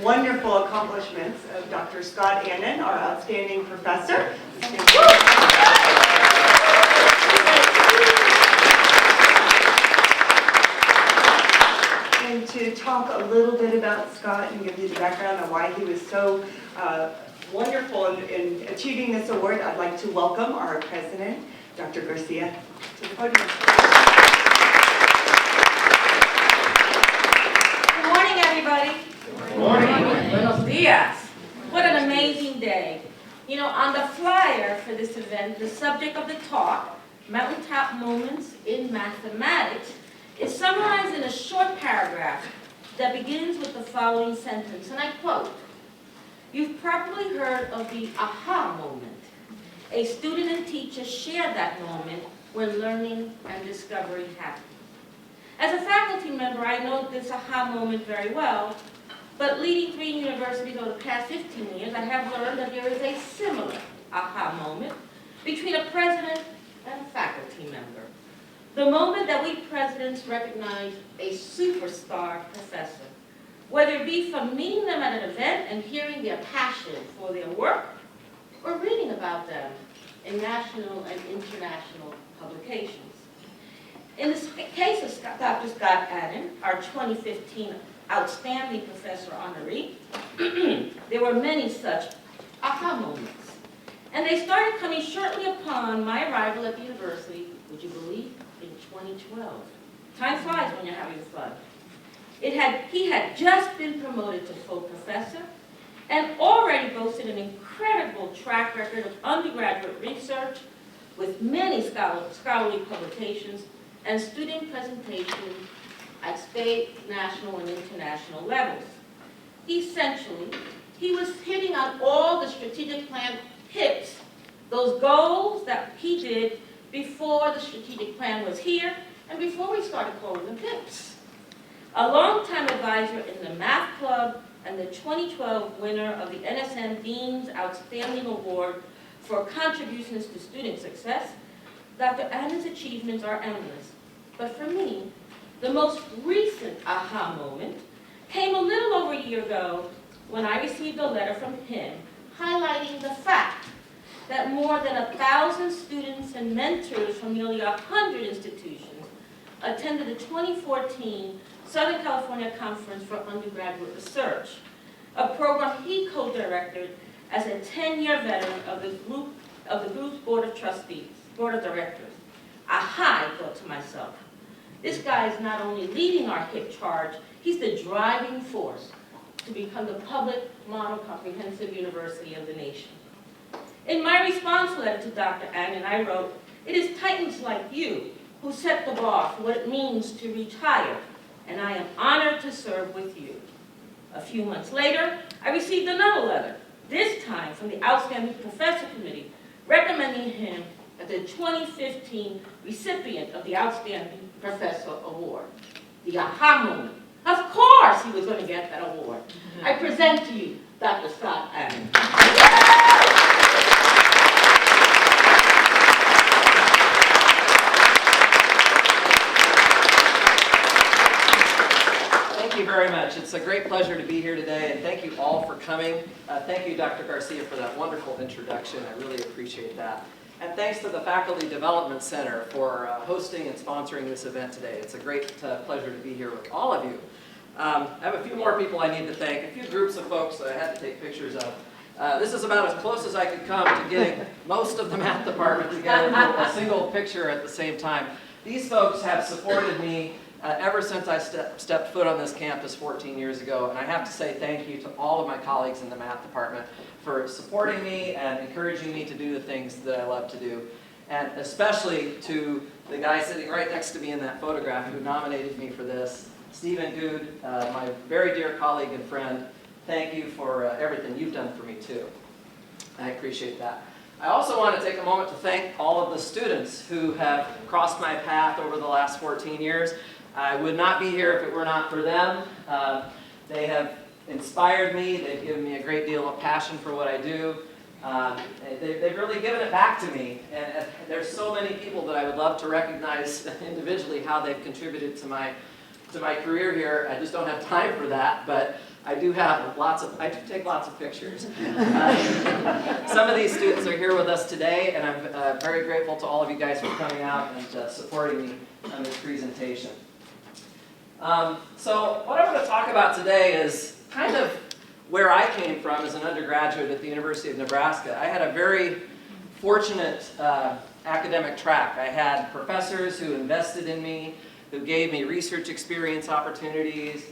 wonderful accomplishments of Dr. Scott Annin, our outstanding professor. And to talk a little bit about Scott and give you the background on why he was so wonderful in achieving this award, I'd like to welcome our president, Dr. Garcia, to the podium. Good morning, everybody. Good morning. Buenos dias. What an amazing day. You know, on the flyer for this event, the subject of the talk, Mountaintop Moments in Mathematics, is summarized in a short paragraph that begins with the following sentence, and I quote, "You've probably heard of the aha moment. A student and teacher share that moment where learning and discovery happen." As a faculty member, I know this aha moment very well, but leading 3 universities over the past 15 years, I have learned that there is a similar aha moment between a president and a faculty member. The moment that we presidents recognize a superstar professor, whether it be from meeting them at an event and hearing their passion for their work, or reading about them in national and international publications. In the case of Dr. Scott Annin, our 2015 outstanding professor honoree, there were many such aha moments. And they started coming shortly upon my arrival at the university, would you believe, in 2012. Time flies when you're having fun. He had just been promoted to full professor and already boasted an incredible track record of undergraduate research with many scholarly publications and student presentations at state, national, and international levels. Essentially, he was hitting on all the strategic plan hits, those goals that he did before the strategic plan was here and before we started calling them PIPs. A longtime advisor in the Math Club and the 2012 winner of the NSM Dean's Outstanding Award for contributions to student success, Dr. Annin's achievements are endless. But for me, the most recent aha moment came a little over a year ago when I received a letter from him highlighting the fact that more than 1,000 students and mentors from nearly 100 institutions attended the 2014 Southern California Conference for Undergraduate Research, a program he co-directed as a 10-year veteran of the group's Board of Directors. Aha, I thought to myself, this guy is not only leading our HIP charge, he's the driving force to become the public model comprehensive university of the nation. In my response letter to Dr. Annin, I wrote, "It is Titans like you who set the bar for what it means to reach higher, and I am honored to serve with you." A few months later, I received another letter, this time from the Outstanding Professor Committee, recommending him as the 2015 recipient of the Outstanding Professor Award. The aha moment. Of course he was going to get that award. I present to you Dr. Scott Annin. Thank you very much. It's a great pleasure to be here today, and thank you all for coming. Thank you, Dr. Garcia, for that wonderful introduction. I really appreciate that. And thanks to the Faculty Development Center for hosting and sponsoring this event today. It's a great pleasure to be here with all of you. I have a few more people I need to thank, a few groups of folks that I had to take pictures of. This is about as close as I could come to getting most of the math department together for a single picture at the same time. These folks have supported me ever since I stepped foot on this campus 14 years ago, and I have to say thank you to all of my colleagues in the math department for supporting me and encouraging me to do the things that I love to do. And especially to the guy sitting right next to me in that photograph who nominated me for this, Stephen Good, my very dear colleague and friend. Thank you for everything you've done for me too. I appreciate that. I also want to take a moment to thank all of the students who have crossed my path over the last 14 years. I would not be here if it were not for them. They have inspired me. They've given me a great deal of passion for what I do. They've really given it back to me. And there's so many people that I would love to recognize individually how they've contributed to my career here. I just don't have time for that. But I do have I do take lots of pictures. Some of these students are here with us today, and I'm very grateful to all of you guys for coming out and supporting me on this presentation. So what I'm going to talk about today is kind of where I came from as an undergraduate at the University of Nebraska. I had a very fortunate academic track. I had professors who invested in me, who gave me research experience opportunities,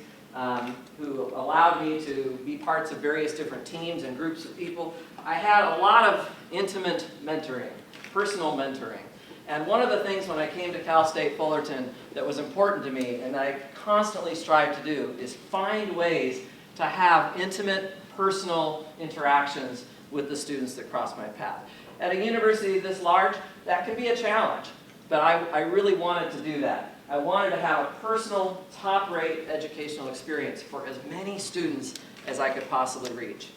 who allowed me to be parts of various different teams and groups of people. I had a lot of intimate mentoring, personal mentoring. And one of the things when I came to Cal State Fullerton that was important to me, and I constantly strive to do, is find ways to have intimate, personal interactions with the students that cross my path. At a university this large, that can be a challenge, but I really wanted to do that. I wanted to have a personal, top-rate educational experience for as many students as I could possibly reach.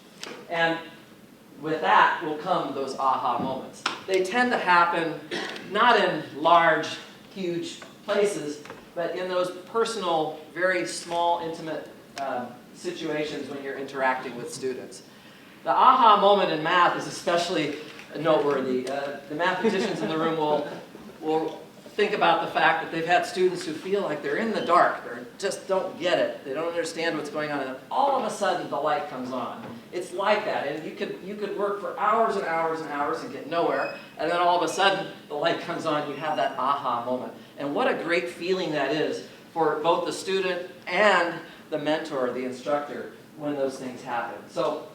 And with that will come those aha moments. They tend to happen not in large, huge places, but in those personal, very small, intimate situations when you're interacting with students. The aha moment in math is especially noteworthy. The mathematicians in the room will think about the fact that they've had students who feel like they're in the dark, they just don't get it, they don't understand what's going on, and all of a sudden the light comes on. It's like that, and you could work for hours and hours and hours and get nowhere, and then all of a sudden the light comes on, you have that aha moment. And what a great feeling that is for both the student and the mentor, the instructor, when those things happen. So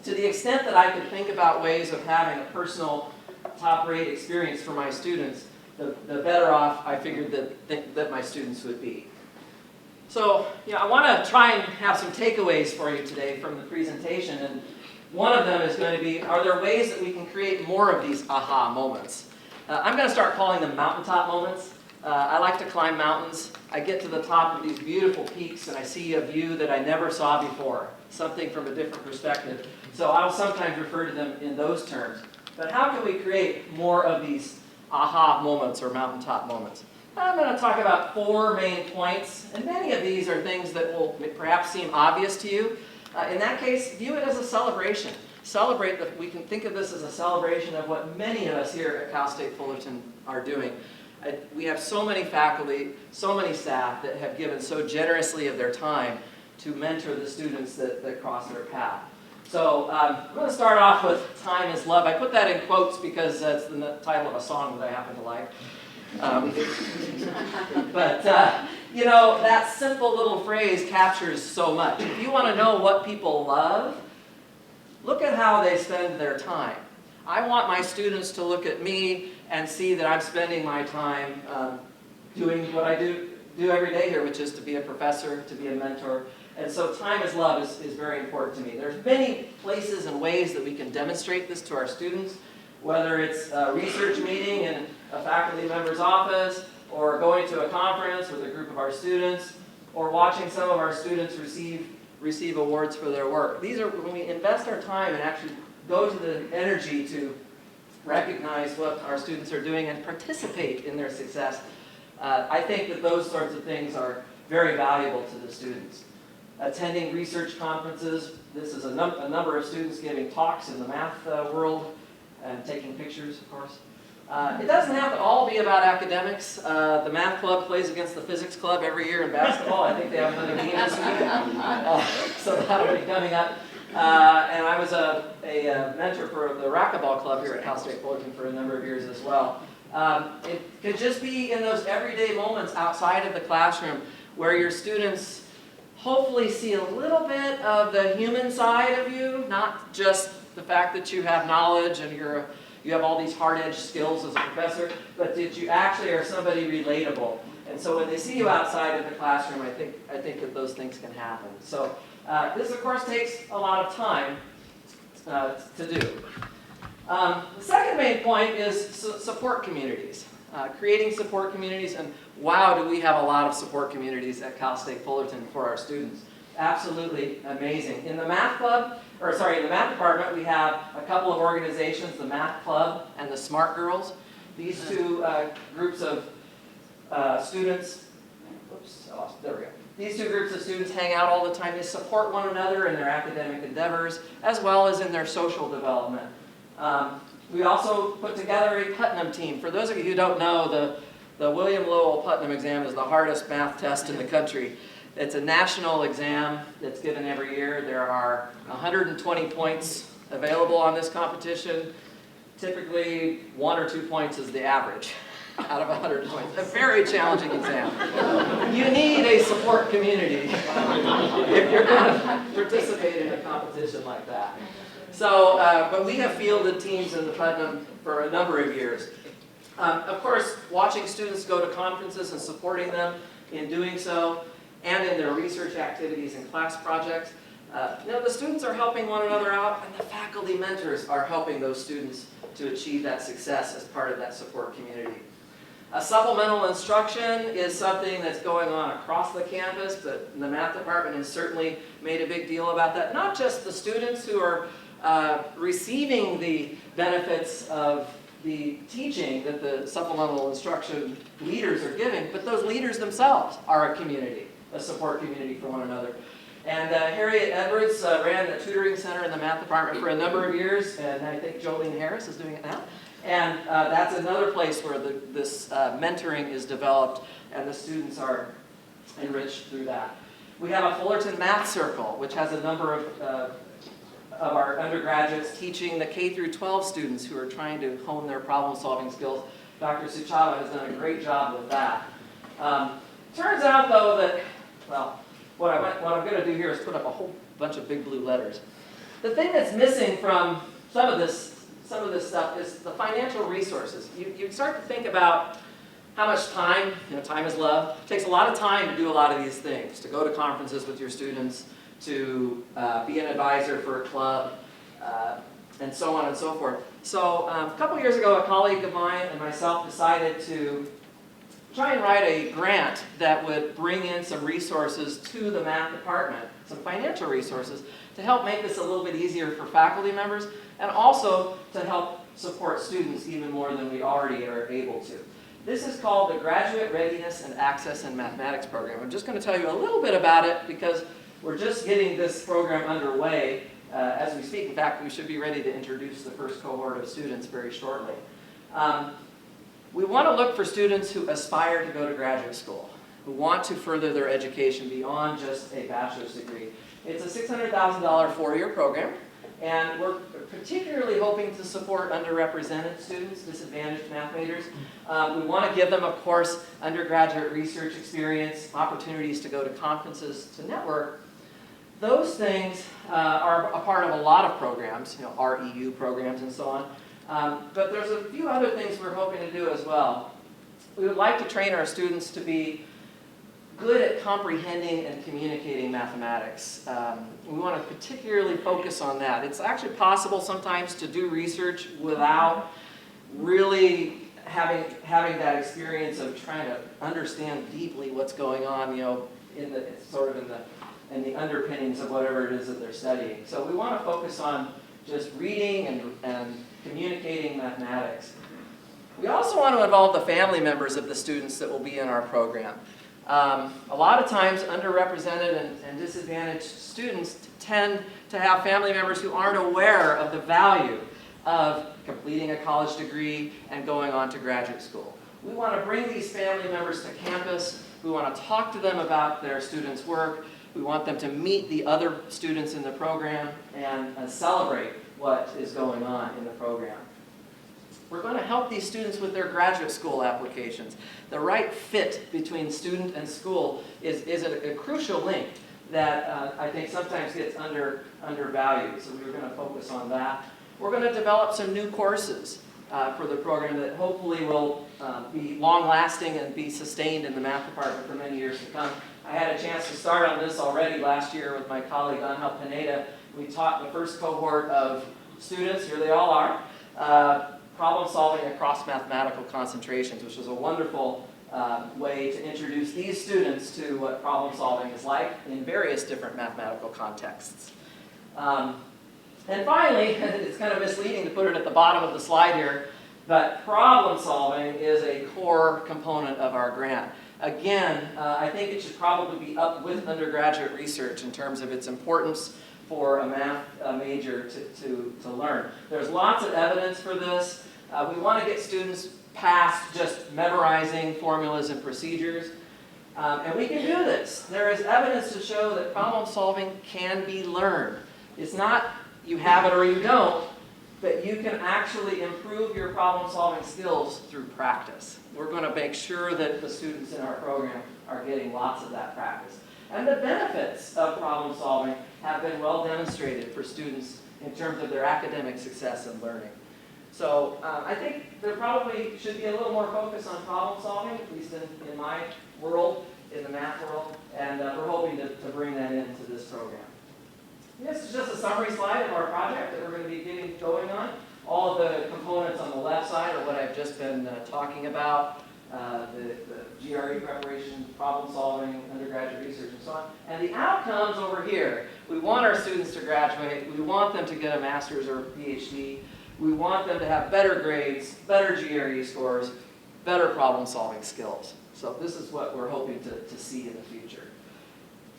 to the extent that I could think about ways of having a personal top-rate experience for my students, the better off I figured that my students would be. So, I want to try and have some takeaways for you today from the presentation, and one of them is going to be, are there ways that we can create more of these aha moments? I'm going to start calling them mountaintop moments. I like to climb mountains. I get to the top of these beautiful peaks and I see a view that I never saw before, something from a different perspective. So I'll sometimes refer to them in those terms. But how can we create more of these aha moments or mountaintop moments? I'm going to talk about 4 main points, and many of these are things that will perhaps seem obvious to you. In that case, view it as a celebration. Celebrate that we can think of this as a celebration of what many of us here at Cal State Fullerton are doing. We have so many faculty, so many staff that have given so generously of their time to mentor the students that cross their path. So I'm going to start off with "Time is Love." I put that in quotes because that's the title of a song that I happen to like. But that simple little phrase captures so much. If you want to know what people love, look at how they spend their time. I want my students to look at me and see that I'm spending my time doing what I do every day here, which is to be a professor, to be a mentor. And so time is love is very important to me. There's many places and ways that we can demonstrate this to our students, whether it's a research meeting in a faculty member's office, or going to a conference with a group of our students, or watching some of our students receive awards for their work. These are when we invest our time and actually go to the energy to recognize what our students are doing and participate in their success. I think that those sorts of things are very valuable to the students. Attending research conferences, this is a number of students giving talks in the math world and taking pictures, of course. It doesn't have to all be about academics. The math club plays against the physics club every year in basketball. I think they have another game this week, so that'll be coming up. And I was a mentor for the racquetball club here at Cal State Fullerton for a number of years as well. It could just be in those everyday moments outside of the classroom where your students hopefully see a little bit of the human side of you, not just the fact that you have knowledge and you have all these hard-edged skills as a professor, but that you actually are somebody relatable. And so when they see you outside of the classroom, I think that those things can happen. So this, of course, takes a lot of time to do. The second main point is support communities. Creating support communities, and wow, do we have a lot of support communities at Cal State Fullerton for our students. Absolutely amazing. In the math club, in the math department, we have a couple of organizations, the Math Club and the Smart Girls. These two groups of students, oops, I lost, there we go. These two groups of students hang out all the time. They support one another in their academic endeavors, as well as in their social development. We also put together a Putnam team. For those of you who don't know, the William Lowell Putnam exam is the hardest math test in the country. It's a national exam that's given every year. There are 120 points available on this competition. Typically, 1 or 2 points is the average out of 100 points. A very challenging exam. You need a support community if you're going to participate in a competition like that. So, but we have fielded teams in the Putnam for a number of years. Of course, watching students go to conferences and supporting them in doing so, and in their research activities and class projects. The students are helping one another out, and the faculty mentors are helping those students to achieve that success as part of that support community. Supplemental instruction is something that's going on across the campus, but the math department has certainly made a big deal about that. Not just the students who are receiving the benefits of the teaching that the supplemental instruction leaders are giving, but those leaders themselves are a community, a support community for one another. And Harriet Edwards ran the tutoring center in the math department for a number of years, and I think Jolene Harris is doing it now. And that's another place where this mentoring is developed, and the students are enriched through that. We have a Fullerton Math Circle, which has a number of our undergraduates teaching the K through 12 students who are trying to hone their problem-solving skills. Dr. Suchava has done a great job with that. Turns out, though, that, well, what I'm going to do here is put up a whole bunch of big blue letters. The thing that's missing from some of this stuff is the financial resources. You start to think about how much time, time is love. It takes a lot of time to do a lot of these things, to go to conferences with your students, to be an advisor for a club, and so on and so forth. So a couple years ago, a colleague of mine and myself decided to try and write a grant that would bring in some resources to the math department, some financial resources, to help make this a little bit easier for faculty members, and also to help support students even more than we already are able to. This is called the Graduate Readiness and Access in Mathematics Program. I'm just going to tell you a little bit about it because we're just getting this program underway as we speak. In fact, we should be ready to introduce the first cohort of students very shortly. We want to look for students who aspire to go to graduate school, who want to further their education beyond just a bachelor's degree. It's a $600,000 four-year program, and we're particularly hoping to support underrepresented students, disadvantaged math majors. We want to give them, of course, undergraduate research experience, opportunities to go to conferences, to network. Those things are a part of a lot of programs, REU programs and so on. But there's a few other things we're hoping to do as well. We would like to train our students to be good at comprehending and communicating mathematics. We want to particularly focus on that. It's actually possible sometimes to do research without really having that experience of trying to understand deeply what's going on, in the underpinnings of whatever it is that they're studying. So we want to focus on just reading and communicating mathematics. We also want to involve the family members of the students that will be in our program. A lot of times, underrepresented and disadvantaged students tend to have family members who aren't aware of the value of completing a college degree and going on to graduate school. We want to bring these family members to campus. We want to talk to them about their students' work. We want them to meet the other students in the program and celebrate what is going on in the program. We're going to help these students with their graduate school applications. The right fit between student and school is a crucial link that I think sometimes gets undervalued, so we're going to focus on that. We're going to develop some new courses for the program that hopefully will be long-lasting and be sustained in the math department for many years to come. I had a chance to start on this already last year with my colleague Angel Pineda. We taught the first cohort of students, here they all are, problem solving across mathematical concentrations, which was a wonderful way to introduce these students to what problem solving is like in various different mathematical contexts. And finally, it's kind of misleading to put it at the bottom of the slide here, but problem solving is a core component of our grant. Again, I think it should probably be up with undergraduate research in terms of its importance for a math major to learn. There's lots of evidence for this. We want to get students past just memorizing formulas and procedures. And we can do this. There is evidence to show that problem solving can be learned. It's not you have it or you don't, but you can actually improve your problem solving skills through practice. We're going to make sure that the students in our program are getting lots of that practice. And the benefits of problem solving have been well demonstrated for students in terms of their academic success and learning. So I think there probably should be a little more focus on problem solving, at least in my world, in the math world, and we're hoping to bring that into this program. This is just a summary slide of our project that we're going to be getting going on. All of the components on the left side are what I've just been talking about, the GRE preparation, problem solving, undergraduate research, and so on. And the outcomes over here, we want our students to graduate, we want them to get a master's or a PhD, we want them to have better grades, better GRE scores, better problem solving skills. So this is what we're hoping to see in the future.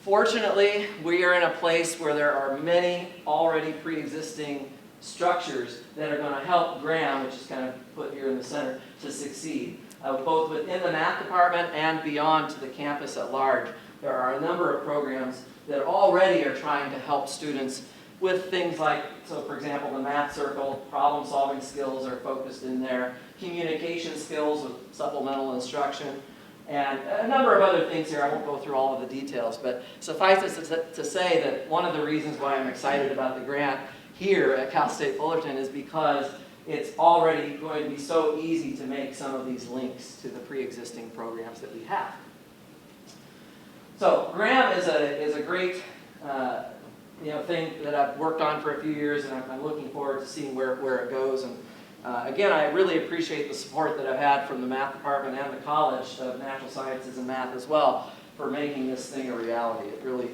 Fortunately, we are in a place where there are many already pre-existing structures that are going to help Graham, which is kind of put here in the center, to succeed. Both within the math department and beyond to the campus at large. There are a number of programs that already are trying to help students with things like, so for example, the math circle, problem solving skills are focused in there, communication skills with supplemental instruction, and a number of other things here. I won't go through all of the details, but suffice it to say that one of the reasons why I'm excited about the grant here at Cal State Fullerton is because it's already going to be so easy to make some of these links to the pre-existing programs that we have. So Graham is a great thing that I've worked on for a few years, and I'm looking forward to seeing where it goes. And again, I really appreciate the support that I've had from the math department and the College of Natural Sciences and Math as well for making this thing a reality. It really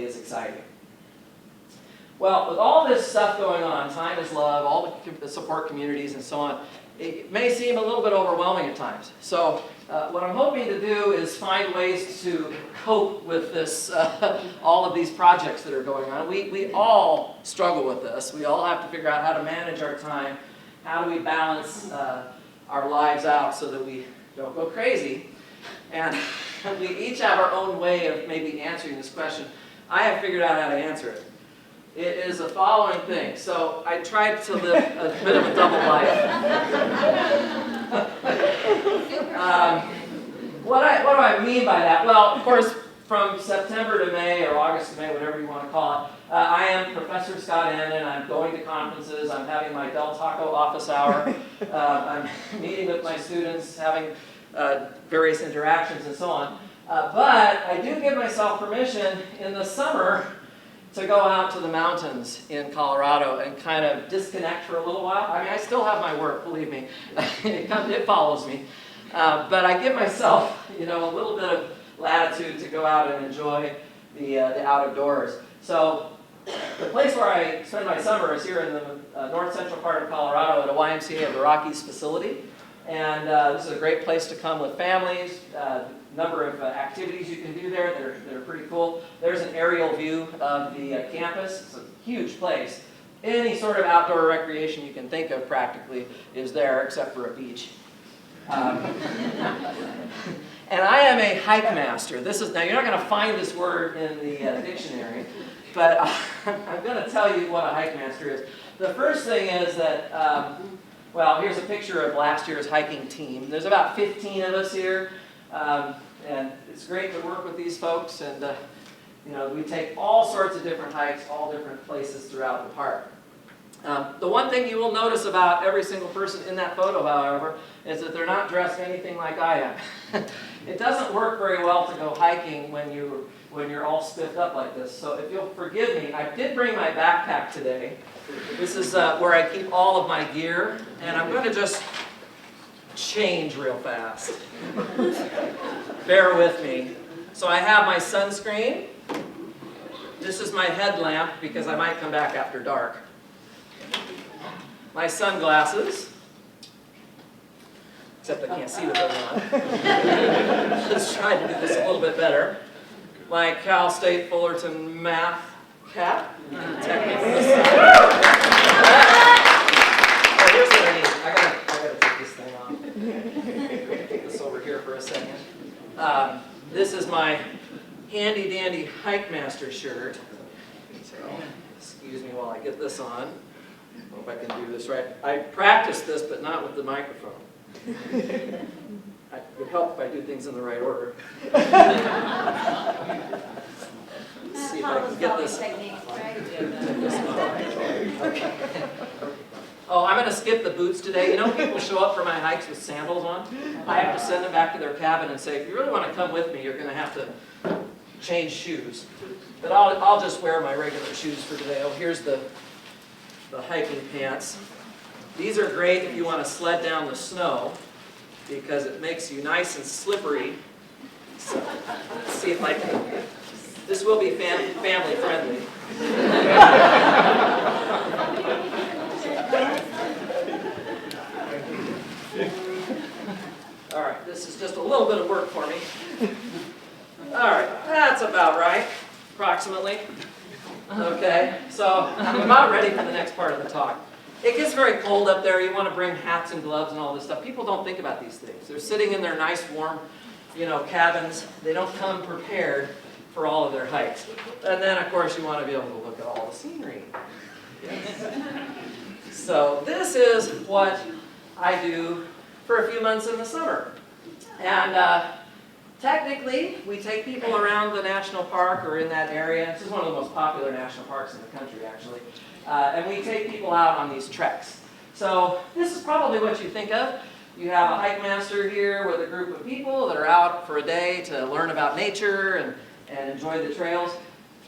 is exciting. Well, with all this stuff going on, time is love, all the support communities and so on, it may seem a little bit overwhelming at times. So what I'm hoping to do is find ways to cope with this, all of these projects that are going on. We all struggle with this. We all have to figure out how to manage our time. How do we balance our lives out so that we don't go crazy? And we each have our own way of maybe answering this question. I have figured out how to answer it. It is the following thing. So I tried to live a bit of a double life. What do I mean by that? Well, of course, from September to May, or August to May, whatever you want to call it, I am Professor Scott Annin. I'm going to conferences. I'm having my Del Taco office hour. I'm meeting with my students, having various interactions and so on. But I do give myself permission in the summer to go out to the mountains in Colorado and kind of disconnect for a little while. I mean, I still have my work, believe me. It follows me. But I give myself, a little bit of latitude to go out and enjoy the out of doors. So the place where I spend my summer is here in the north central part of Colorado at a YMCA of the Rockies facility. And this is a great place to come with families. Number of activities you can do there that are pretty cool. There's an aerial view of the campus. It's a huge place. Any sort of outdoor recreation you can think of practically is there, except for a beach. And I am a Hikemaster. Now you're not going to find this word in the dictionary, but I'm going to tell you what a Hikemaster is. The first thing is that, well, here's a picture of last year's hiking team. There's about 15 of us here. And it's great to work with these folks, and we take all sorts of different hikes, all different places throughout the park. The one thing you will notice about every single person in that photo, however, is that they're not dressed anything like I am. It doesn't work very well to go hiking when you're all spiffed up like this. So if you'll forgive me, I did bring my backpack today. This is where I keep all of my gear, and I'm going to just change real fast. Bear with me. So I have my sunscreen. This is my headlamp because I might come back after dark. My sunglasses. except I can't see what those on. Let's try to do this a little bit better. My Cal State Fullerton math cap. Technical aside. Oh, here's what I need. I gotta take this thing off. Take this over here for a second. This is my handy dandy Hikemaster shirt. So, excuse me while I get this on. Hope I can do this right. I practiced this, but not with the microphone. It would help if I do things in the right order. Let's see if I can get this. Okay. Oh, I'm going to skip the boots today. You know, people show up for my hikes with sandals on. I have to send them back to their cabin and say, if you really want to come with me, you're going to have to change shoes. But I'll just wear my regular shoes for today. Oh, here's the hiking pants. These are great if you want to sled down the snow because it makes you nice and slippery. So, let's see if I can. This will be family friendly. All right, this is just a little bit of work for me. All right, that's about right, approximately. Okay, so I'm about ready for the next part of the talk. It gets very cold up there. You want to bring hats and gloves and all this stuff. People don't think about these things. They're sitting in their nice, warm, cabins. They don't come prepared for all of their hikes. And then, of course, you want to be able to look at all the scenery. Yes. So this is what I do for a few months in the summer. And technically, we take people around the national park or in that area. This is one of the most popular national parks in the country, actually. And we take people out on these treks. So this is probably what you think of. You have a Hikemaster here with a group of people that are out for a day to learn about nature and enjoy the trails.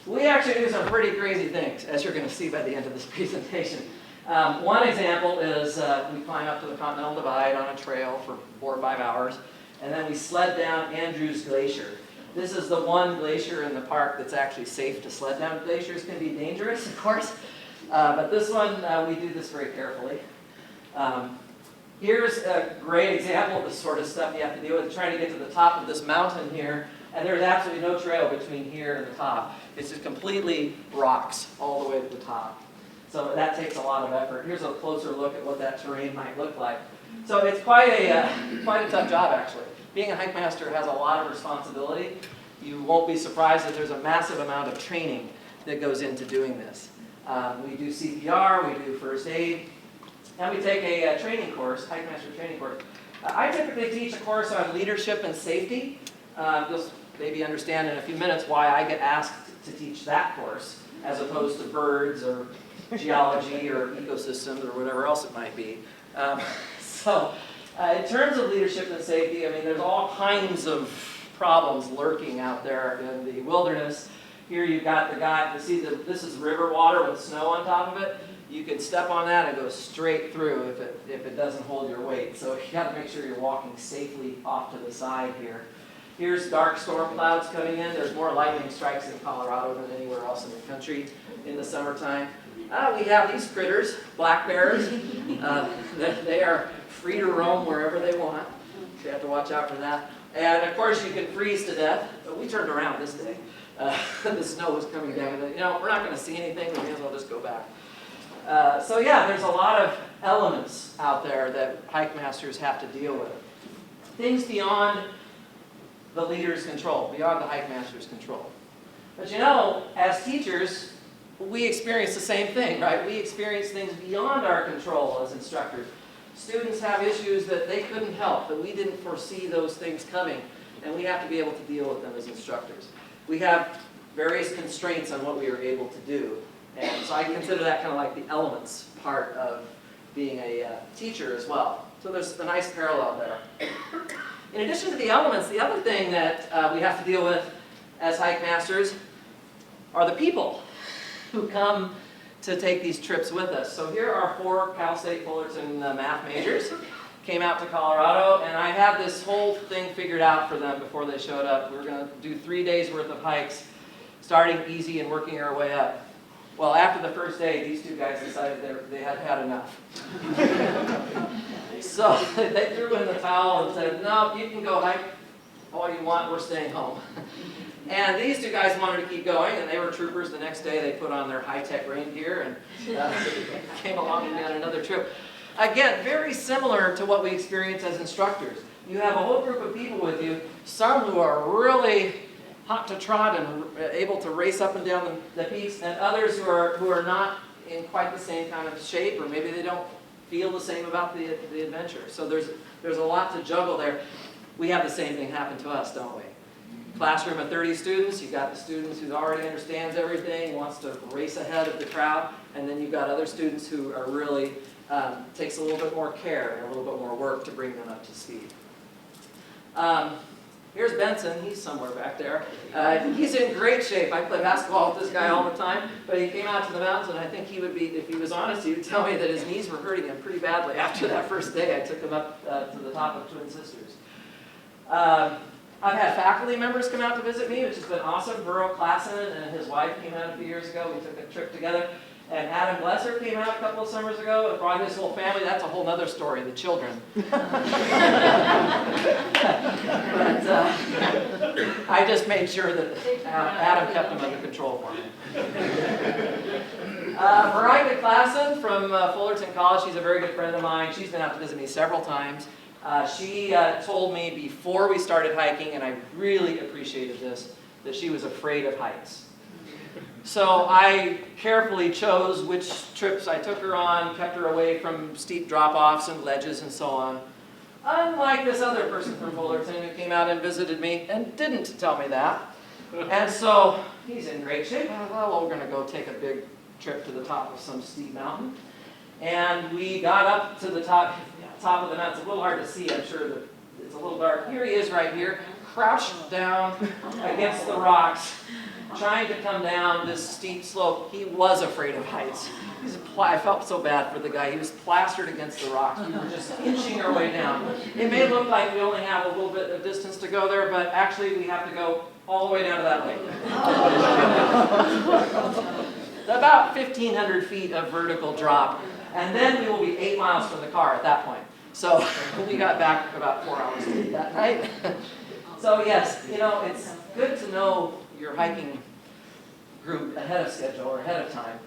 We actually do some pretty crazy things, as you're going to see by the end of this presentation. One example is we climb up to the Continental Divide on a trail for 4 or 5 hours, and then we sled down Andrews Glacier. This is the one glacier in the park that's actually safe to sled down. Glaciers can be dangerous, of course, but this one, we do this very carefully. Here's a great example of the sort of stuff you have to deal with, trying to get to the top of this mountain here, and there's absolutely no trail between here and the top. It's just completely rocks all the way to the top. So that takes a lot of effort. Here's a closer look at what that terrain might look like. So it's quite a tough job, actually. Being a Hikemaster has a lot of responsibility. You won't be surprised that there's a massive amount of training that goes into doing this. We do CPR, we do first aid, and we take a training course, Hikemaster training course. I typically teach a course on leadership and safety. You'll maybe understand in a few minutes why I get asked to teach that course as opposed to birds or geology or ecosystems or whatever else it might be. In terms of leadership and safety, I mean, there's all kinds of problems lurking out there in the wilderness. Here you've got the guy, this is river water with snow on top of it. You can step on that and go straight through if it doesn't hold your weight. So you got to make sure you're walking safely off to the side here. Here's dark storm clouds coming in. There's more lightning strikes in Colorado than anywhere else in the country in the summertime. We have these critters, black bears. They are free to roam wherever they want. So you have to watch out for that. And of course you can freeze to death. But we turned around this day. The snow was coming down. We're not going to see anything. We may as well just go back. So yeah, there's a lot of elements out there that Hikemasters have to deal with. Things beyond the leader's control, beyond the Hikemaster's control. But as teachers, we experience the same thing, right? We experience things beyond our control as instructors. Students have issues that they couldn't help, that we didn't foresee those things coming, and we have to be able to deal with them as instructors. We have various constraints on what we are able to do, and so I consider that kind of like the elements part of being a teacher as well. So there's a nice parallel there. In addition to the elements, the other thing that we have to deal with as Hikemasters are the people who come to take these trips with us. So here are 4 Cal State Fullerton math majors. Came out to Colorado, and I had this whole thing figured out for them before they showed up. We were going to do 3 days worth of hikes, starting easy and working our way up. Well, after the first day, these two guys decided they had had enough. So they threw in the towel and said, no, you can go hike all you want, we're staying home. And these two guys wanted to keep going, and they were troopers. The next day, they put on their high-tech rain gear and came along and had another trip. Again, very similar to what we experience as instructors. You have a whole group of people with you, some who are really hot to trot and able to race up and down the peaks, and others who are not in quite the same kind of shape, or maybe they don't feel the same about the adventure. So there's a lot to juggle there. We have the same thing happen to us, don't we? Classroom of 30 students, you've got the students who already understands everything, wants to race ahead of the crowd, and then you've got other students who are really, takes a little bit more care and a little bit more work to bring them up to speed. Here's Benson, he's somewhere back there. He's in great shape. I play basketball with this guy all the time, but he came out to the mountains, and I think he would be, if he was honest, he would tell me that his knees were hurting him pretty badly after that first day. I took him up to the top of Twin Sisters. I've had faculty members come out to visit me, which has been awesome. Burrow Klassen and his wife came out a few years ago. We took a trip together. And Adam Blesser came out a couple of summers ago and brought his whole family. That's a whole other story, the children. But I just made sure that Adam kept them under control for me. Veronica Klassen from Fullerton College, she's a very good friend of mine. She's been out to visit me several times. She told me before we started hiking, and I really appreciated this, that she was afraid of heights. So I carefully chose which trips I took her on, kept her away from steep drop-offs and ledges and so on. Unlike this other person from Fullerton who came out and visited me and didn't tell me that. And so he's in great shape. Well, we're going to go take a big trip to the top of some steep mountain. And we got up to the top of the mountain. It's a little hard to see, I'm sure that it's a little dark. Here he is right here, crouched down against the rocks, trying to come down this steep slope. He was afraid of heights. I felt so bad for the guy. He was plastered against the rocks. We were just inching our way down. It may look like we only have a little bit of distance to go there, but actually we have to go all the way down to that lake. About 1,500 feet of vertical drop. And then we will be 8 miles from the car at that point. So we got back about 4 hours late that night. So yes, you know, it's good to know your hiking group ahead of schedule or ahead of time.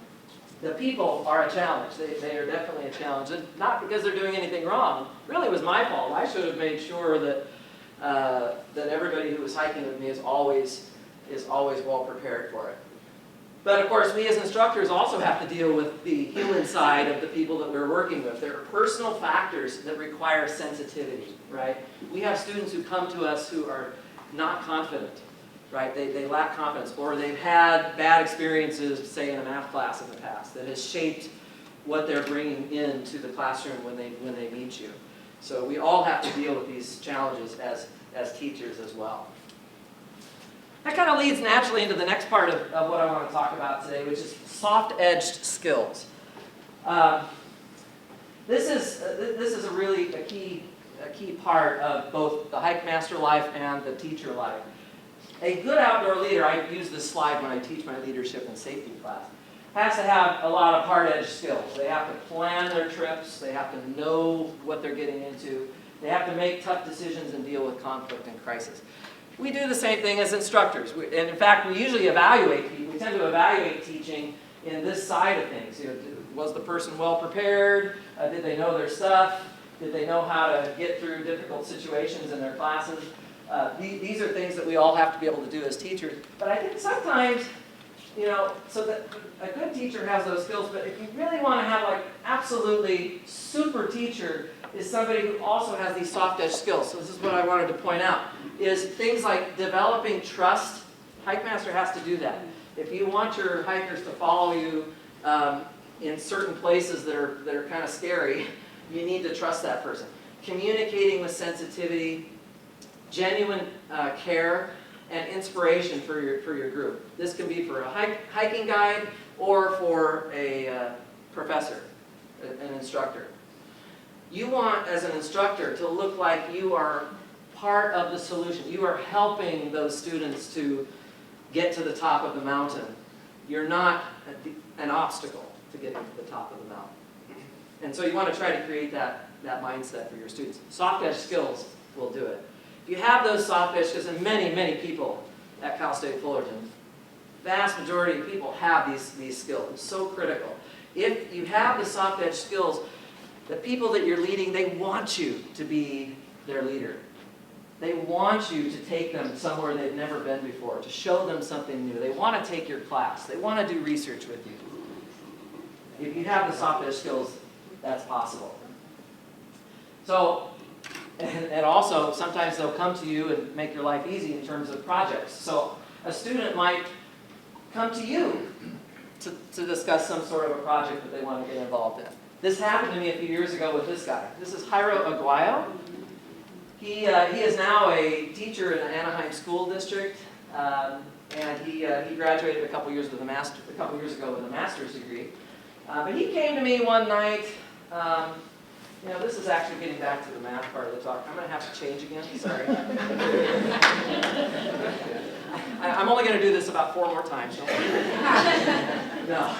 The people are a challenge. They are definitely a challenge. And not because they're doing anything wrong. Really, it was my fault. I should have made sure that that everybody who was hiking with me is always well prepared for it. But of course, we as instructors also have to deal with the human side of the people that we're working with. There are personal factors that require sensitivity, right? We have students who come to us who are not confident, right? They lack confidence, or they've had bad experiences, say in a math class in the past, that has shaped what they're bringing into the classroom when they meet you. So we all have to deal with these challenges as teachers as well. That kind of leads naturally into the next part of what I want to talk about today, which is soft-edged skills. This is a really a key part of both the Hikemaster life and the teacher life. A good outdoor leader, I use this slide when I teach my leadership and safety class, has to have a lot of hard-edged skills. They have to plan their trips, they have to know what they're getting into, they have to make tough decisions and deal with conflict and crisis. We do the same thing as instructors, and in fact, we usually evaluate people. We tend to evaluate teaching in this side of things. You know, was the person well prepared? Did they know their stuff? Did they know how to get through difficult situations in their classes? These are things that we all have to be able to do as teachers. But I think sometimes, you know, so that a good teacher has those skills, but if you really want to have like absolutely super teacher, is somebody who also has these soft-edge skills. So this is what I wanted to point out, is things like developing trust. Hikemaster has to do that. If you want your hikers to follow you in certain places that are kind of scary, you need to trust that person. Communicating with sensitivity, genuine care, and inspiration for your group. This can be for a hiking guide or for a professor, an instructor. You want, as an instructor, to look like you are part of the solution. You are helping those students to get to the top of the mountain. You're not an obstacle to getting to the top of the mountain. And so you want to try to create that mindset for your students. Soft edge skills will do it. If you have those soft edge skills, and many people at Cal State Fullerton, vast majority of people have these skills. It's so critical. If you have the soft edge skills, the people that you're leading, they want you to be their leader. They want you to take them somewhere they've never been before, to show them something new. They want to take your class. They want to do research with you. If you have the soft edge skills, that's possible. So, and also, sometimes they'll come to you and make your life easy in terms of projects. So, a student might come to you to discuss some sort of a project that they want to get involved in. This happened to me a few years ago with this guy. This is Jairo Aguayo. He is now a teacher in the Anaheim School District, and he graduated a couple years ago with a master's degree. But he came to me one night. You know, this is actually getting back to the math part of the talk. I'm going to have to change again. Sorry. I'm only going to do this about 4 more times. Don't worry. No.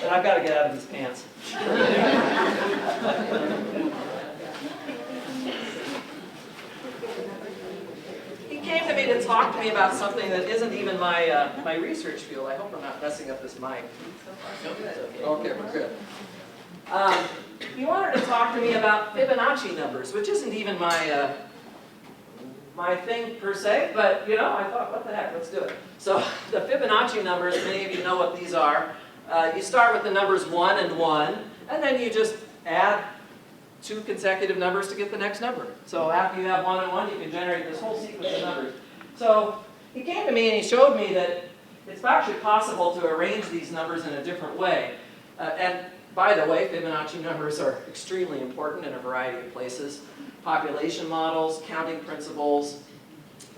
But I've got to get out of these pants. He came to me to talk to me about something that isn't even my research field. I hope I'm not messing up this mic. Okay, we're good. He wanted to talk to me about Fibonacci numbers, which isn't even my thing per se, but you know, I thought, what the heck, let's do it. So the Fibonacci numbers, many of you know what these are. You start with the numbers 1 and 1, and then you just add 2 consecutive numbers to get the next number. So after you have 1 and 1, you can generate this whole sequence of numbers. So he came to me and he showed me that it's actually possible to arrange these numbers in a different way. And by the way, Fibonacci numbers are extremely important in a variety of places. Population models, counting principles,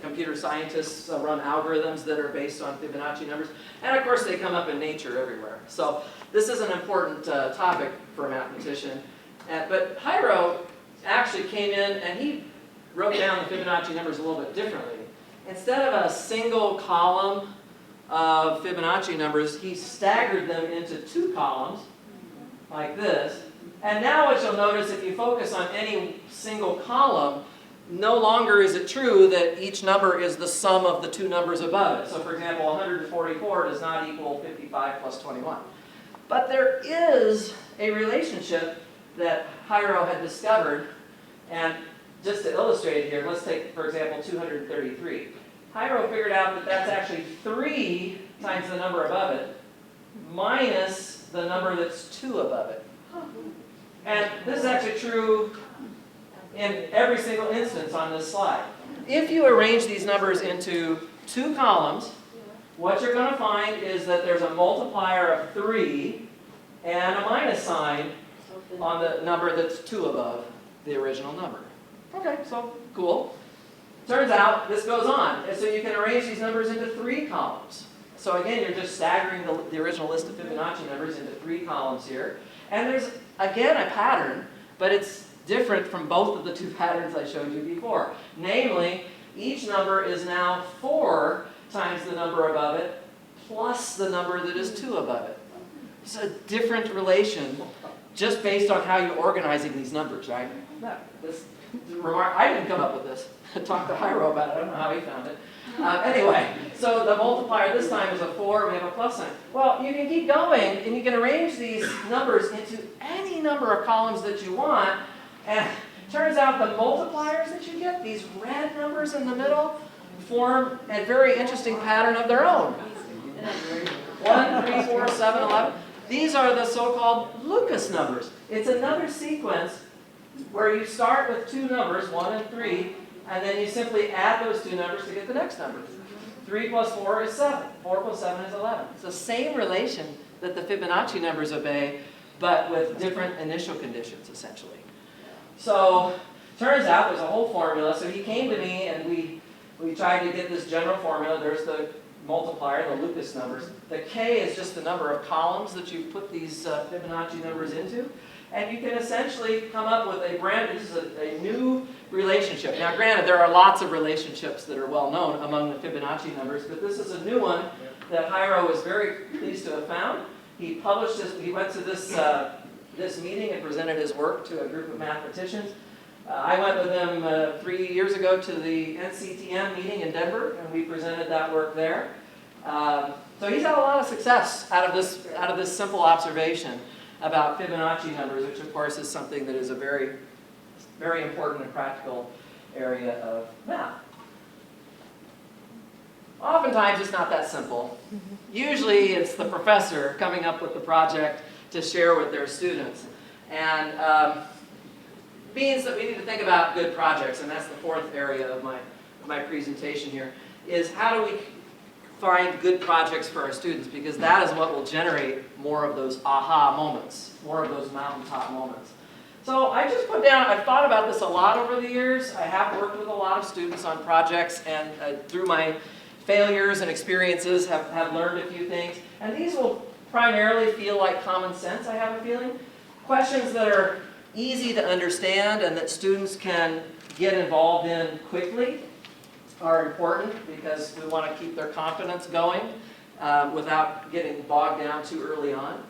computer scientists run algorithms that are based on Fibonacci numbers. And of course, they come up in nature everywhere. So this is an important topic for a mathematician. But Jairo actually came in and he wrote down the Fibonacci numbers a little bit differently. Instead of a single column of Fibonacci numbers, he staggered them into 2 columns, like this. And now what you'll notice, if you focus on any single column, no longer is it true that each number is the sum of the 2 numbers above it. So for example, 144 does not equal 55 plus 21. But there is a relationship that Jairo had discovered, and just to illustrate it here, let's take, for example, 233. Jairo figured out that that's actually 3 times the number above it, minus the number that's 2 above it. And this is actually true in every single instance on this slide. If you arrange these numbers into 2 columns, what you're going to find is that there's a multiplier of 3 and a minus sign on the number that's 2 above the original number. Okay, so cool. Turns out this goes on. And so you can arrange these numbers into 3 columns. So again, you're just staggering the original list of Fibonacci numbers into 3 columns here. And there's, again, a pattern, but it's different from both of the 2 patterns I showed you before. Namely, each number is now 4 times the number above it, plus the number that is 2 above it. It's a different relation just based on how you're organizing these numbers, right? I didn't come up with this. I talked to Jairo about it. I don't know how he found it. Anyway, so the multiplier this time is a 4, and we have a plus sign. Well, you can keep going, and you can arrange these numbers into any number of columns that you want. And it turns out the multipliers that you get, these red numbers in the middle, form a very interesting pattern of their own. 1, 3, 4, 7, 11. These are the so-called Lucas numbers. It's another sequence where you start with 2 numbers, 1 and 3, and then you simply add those 2 numbers to get the next number. 3 plus 4 is 7. 4 plus 7 is 11. It's the same relation that the Fibonacci numbers obey, but with different initial conditions, essentially. So, turns out there's a whole formula. So he came to me, and we tried to get this general formula. There's the multiplier, the Lucas numbers. The K is just the number of columns that you put these Fibonacci numbers into. And you can essentially come up with this is a new relationship. Now granted, there are lots of relationships that are well known among the Fibonacci numbers, but this is a new one that Jairo was very pleased to have found. He published this, he went to this, this meeting and presented his work to a group of mathematicians. I went with him 3 years ago to the NCTM meeting in Denver, and we presented that work there. So he's had a lot of success out of this simple observation about Fibonacci numbers, which of course is something that is a very, very important and practical area of math. Oftentimes it's not that simple. Usually it's the professor coming up with the project to share with their students. And means that we need to think about good projects, and that's the fourth area of my presentation here, is how do we find good projects for our students, because that is what will generate more of those aha moments, more of those mountaintop moments. So I just put down, I've thought about this a lot over the years. I have worked with a lot of students on projects, and through my failures and experiences have learned a few things. And these will primarily feel like common sense, I have a feeling. Questions that are easy to understand and that students can get involved in quickly are important, because we want to keep their confidence going without getting bogged down too early on.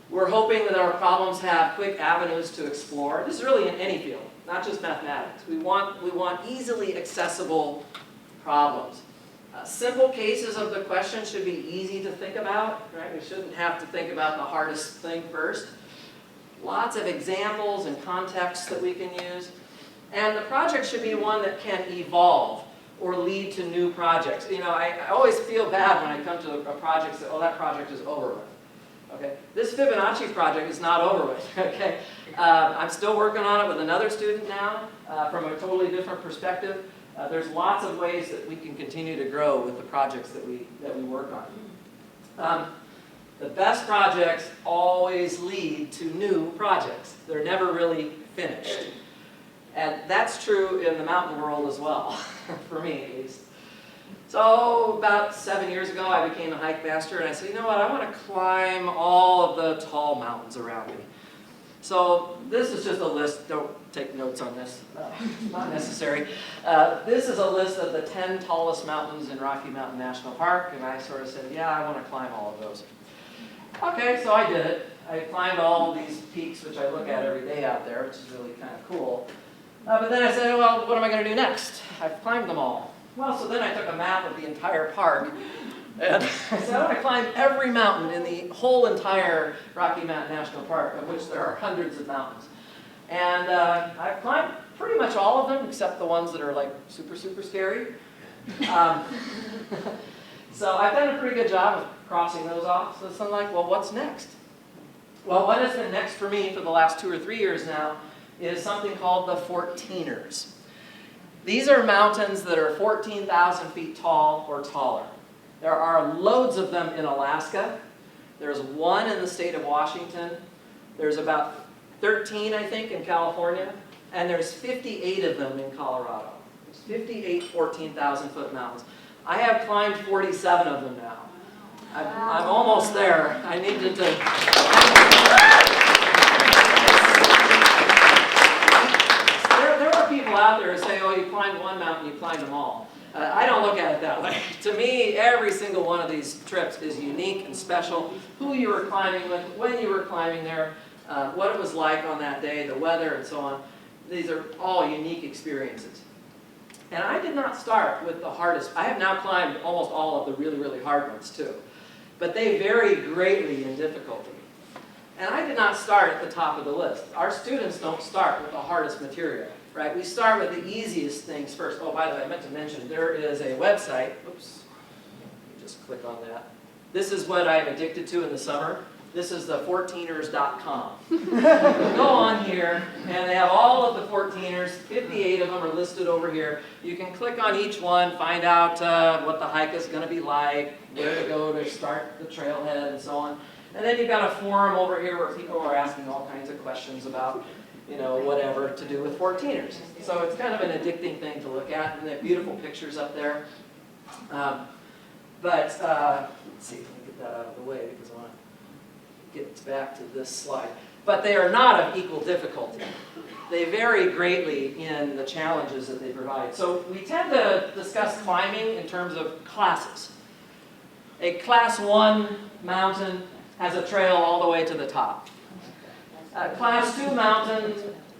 We're hoping that our problems have quick avenues to explore. This is really in any field, not just mathematics. We want easily accessible problems. Simple cases of the question should be easy to think about, right? We shouldn't have to think about the hardest thing first. Lots of examples and contexts that we can use. And the project should be one that can evolve or lead to new projects. You know, I always feel bad when I come to a project and say, oh, that project is over with. Okay? This Fibonacci project is not over with. Okay? I'm still working on it with another student now from a totally different perspective. There's lots of ways that we can continue to grow with the projects that we work on. The best projects always lead to new projects. They're never really finished. And that's true in the mountain world as well, for me at least. So about 7 years ago, I became a Hikemaster, and I said, you know what, I want to climb all of the tall mountains around me. So this is just a list. Don't take notes on this. Not necessary. This is a list of the 10 tallest mountains in Rocky Mountain National Park, and I sort of said, yeah, I want to climb all of those. Okay, so I did it. I climbed all of these peaks, which I look at every day out there, which is really kind of cool. But then I said, well, what am I going to do next? I've climbed them all. Well, so then I took a map of the entire park, and I said, I want to climb every mountain in the whole entire Rocky Mountain National Park, of which there are hundreds of mountains. And I've climbed pretty much all of them, except the ones that are like super, super scary. So I've done a pretty good job of crossing those off. So I'm like, well, what's next? Well, what has been next for me for the last 2 or 3 years now is something called the 14ers. These are mountains that are 14,000 feet tall or taller. There are loads of them in Alaska. There's one in the state of Washington. There's about 13, I think, in California. And there's 58 of them in Colorado. There's 58 14,000 foot mountains. I have climbed 47 of them now. I'm almost there. I needed to... There are people out there who say, oh, you climbed one mountain, you climbed them all. I don't look at it that way. To me, every single one of these trips is unique and special. Who you were climbing with, when you were climbing there, what it was like on that day, the weather, and so on. These are all unique experiences. And I did not start with the hardest. I have now climbed almost all of the really, really hard ones too. But they vary greatly in difficulty. And I did not start at the top of the list. Our students don't start with the hardest material, right? We start with the easiest things first. Oh, by the way, I meant to mention, there is a website. Oops. Let me just click on that. This is what I'm addicted to in the summer. This is the 14ers.com. Go on here, and they have all of the 14ers. 58 of them are listed over here. You can click on each one, find out what the hike is going to be like, where to go to start the trailhead, and so on. And then you've got a forum over here where people are asking all kinds of questions about, you know, whatever to do with 14ers. So it's kind of an addicting thing to look at, and they have beautiful pictures up there. Let's see if I can get that out of the way, because I want to get back to this slide. But they are not of equal difficulty. They vary greatly in the challenges that they provide. So we tend to discuss climbing in terms of classes. A class 1 mountain has a trail all the way to the top. Class 2 mountain,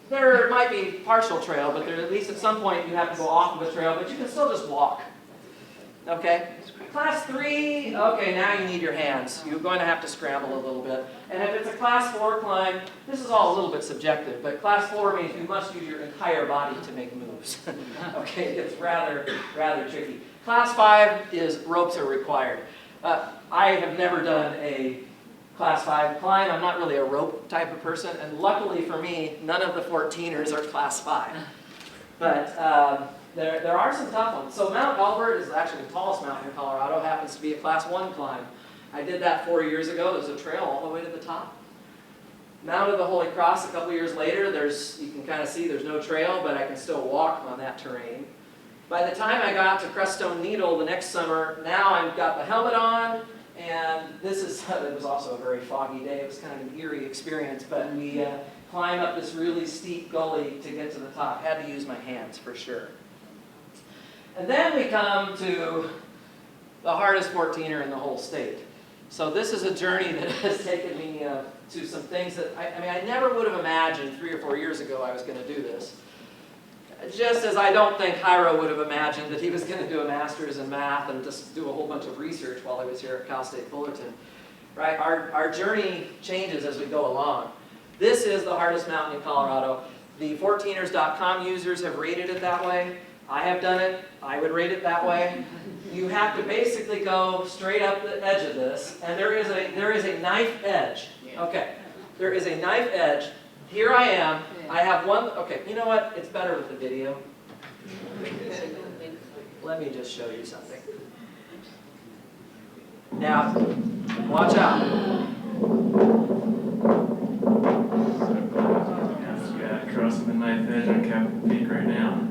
there might be partial trail, but there, at least at some point you have to go off of a trail, but you can still just walk. Okay? Class 3, okay, now you need your hands. You're going to have to scramble a little bit. And if it's a class 4 climb, this is all a little bit subjective, but class 4 means you must use your entire body to make moves. Okay, it's rather tricky. Class 5 is ropes are required. I have never done a class 5 climb. I'm not really a rope type of person, and luckily for me, none of the 14ers are class 5. But there are some tough ones. So Mount Albert is actually the tallest mountain in Colorado, happens to be a class 1 climb. I did that 4 years ago. There's a trail all the way to the top. Mount of the Holy Cross, a couple years later, you can kind of see there's no trail, but I can still walk on that terrain. By the time I got to Crestone Needle the next summer, now I've got the helmet on, and it was also a very foggy day. It was kind of an eerie experience, but we climbed up this really steep gully to get to the top. Had to use my hands for sure. And then we come to the hardest 14er in the whole state. So this is a journey that has taken me to some things that, I never would have imagined 3 or 4 years ago I was going to do this. Just as I don't think Jairo would have imagined that he was going to do a master's in math and just do a whole bunch of research while he was here at Cal State Fullerton. Right? Our journey changes as we go along. This is the hardest mountain in Colorado. The 14ers.com users have rated it that way. I have done it. I would rate it that way. You have to basically go straight up the edge of this, and there is a knife edge. Okay, there is a knife edge. Here I am. I have one. Okay, you know what? It's better with the video. Let me just show you something. Now, watch out. Yeah, crossing the knife edge on Capitol Peak right now.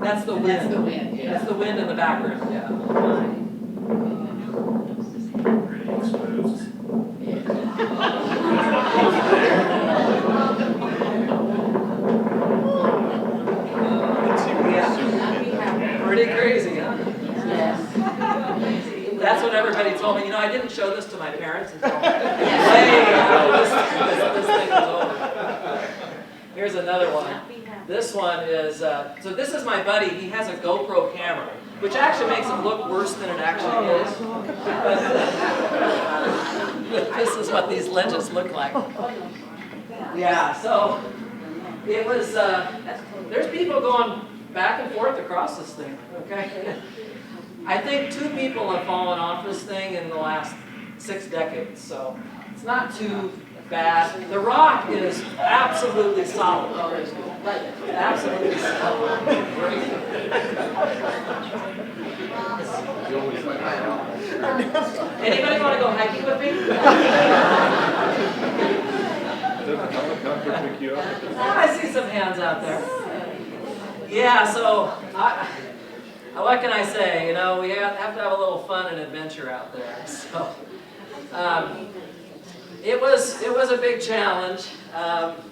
That's the wind. That's the wind, yeah. That's the wind in the background. Yeah. Pretty exposed. Yeah. Pretty crazy, huh? Yes. That's what everybody told me. You know, I didn't show this to my parents until way after this thing was over. Here's another one. This one is, so this is my buddy. He has a GoPro camera, which actually makes it look worse than it actually is. But this is what these ledges look like. Yeah, so it was, there's people going back and forth across this thing, okay? I think 2 people have fallen off this thing in the last 6 decades, so it's not too bad. The rock is absolutely solid. Absolutely solid. Anybody want to go hiking with me? Does the helicopter pick you up? I see some hands out there. Yeah, so what can I say? You know, we have to have a little fun and adventure out there. So it was a big challenge.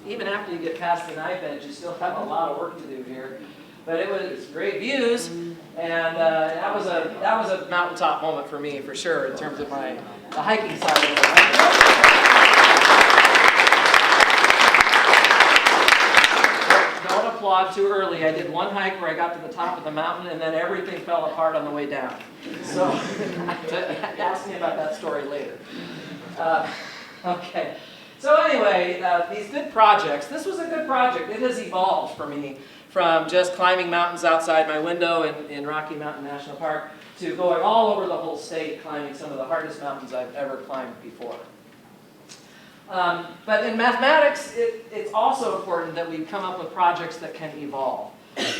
Even after you get past the knife edge, you still have a lot of work to do here. But it was great views, and that was a mountaintop moment for me for sure in terms of the hiking side of it. Don't applaud too early. I did one hike where I got to the top of the mountain, and then everything fell apart on the way down. So ask me about that story later. Okay. So anyway, these good projects. This was a good project. It has evolved for me from just climbing mountains outside my window in Rocky Mountain National Park to going all over the whole state climbing some of the hardest mountains I've ever climbed before. But in mathematics, it's also important that we come up with projects that can evolve.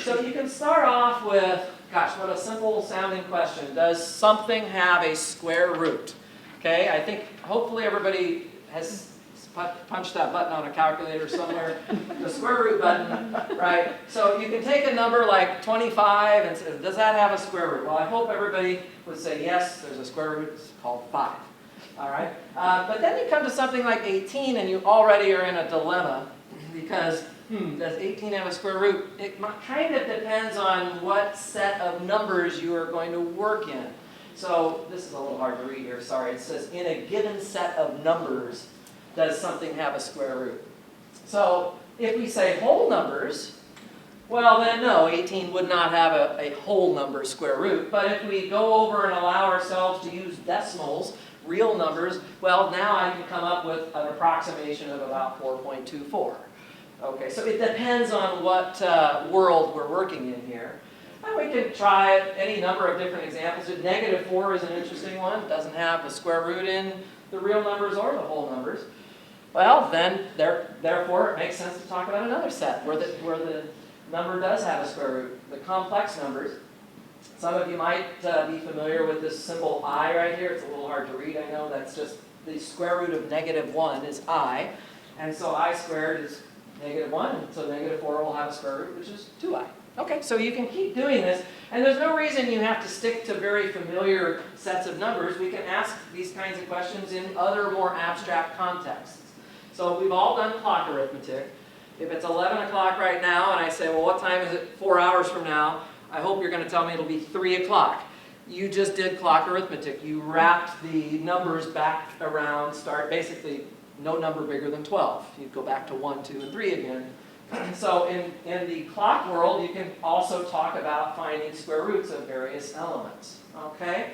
So you can start off with, gosh, what a simple sounding question. Does something have a square root? Okay, I think hopefully everybody has punched that button on a calculator somewhere, the square root button, right? So you can take a number like 25 and say, does that have a square root? Well, I hope everybody would say, yes, there's a square root, it's called 5. All right, but then you come to something like 18 and you already are in a dilemma because, does 18 have a square root? It kind of depends on what set of numbers you are going to work in. So this is a little hard to read here, sorry. It says, in a given set of numbers, does something have a square root? So if we say whole numbers, well then no, 18 would not have a whole number square root. But if we go over and allow ourselves to use decimals, real numbers, well now I can come up with an approximation of about 4.24. Okay, so it depends on what world we're working in here. And we can try any number of different examples. -4 is an interesting one. It doesn't have a square root in the real numbers or the whole numbers. Well, then, therefore, it makes sense to talk about another set where the number does have a square root. The complex numbers. Some of you might be familiar with this symbol I right here. It's a little hard to read, I know. That's just the square root of -1 is I. And so I squared is -1, and so -4 will have a square root, which is 2I. Okay, so you can keep doing this, and there's no reason you have to stick to very familiar sets of numbers. We can ask these kinds of questions in other more abstract contexts. So we've all done clock arithmetic. If it's 11 o'clock right now, and I say, well, what time is it 4 hours from now? I hope you're going to tell me it'll be 3 o'clock. You just did clock arithmetic. You wrapped the numbers back around, start basically no number bigger than 12. You'd go back to 1, 2, and 3 again. So in the clock world, you can also talk about finding square roots of various elements. Okay?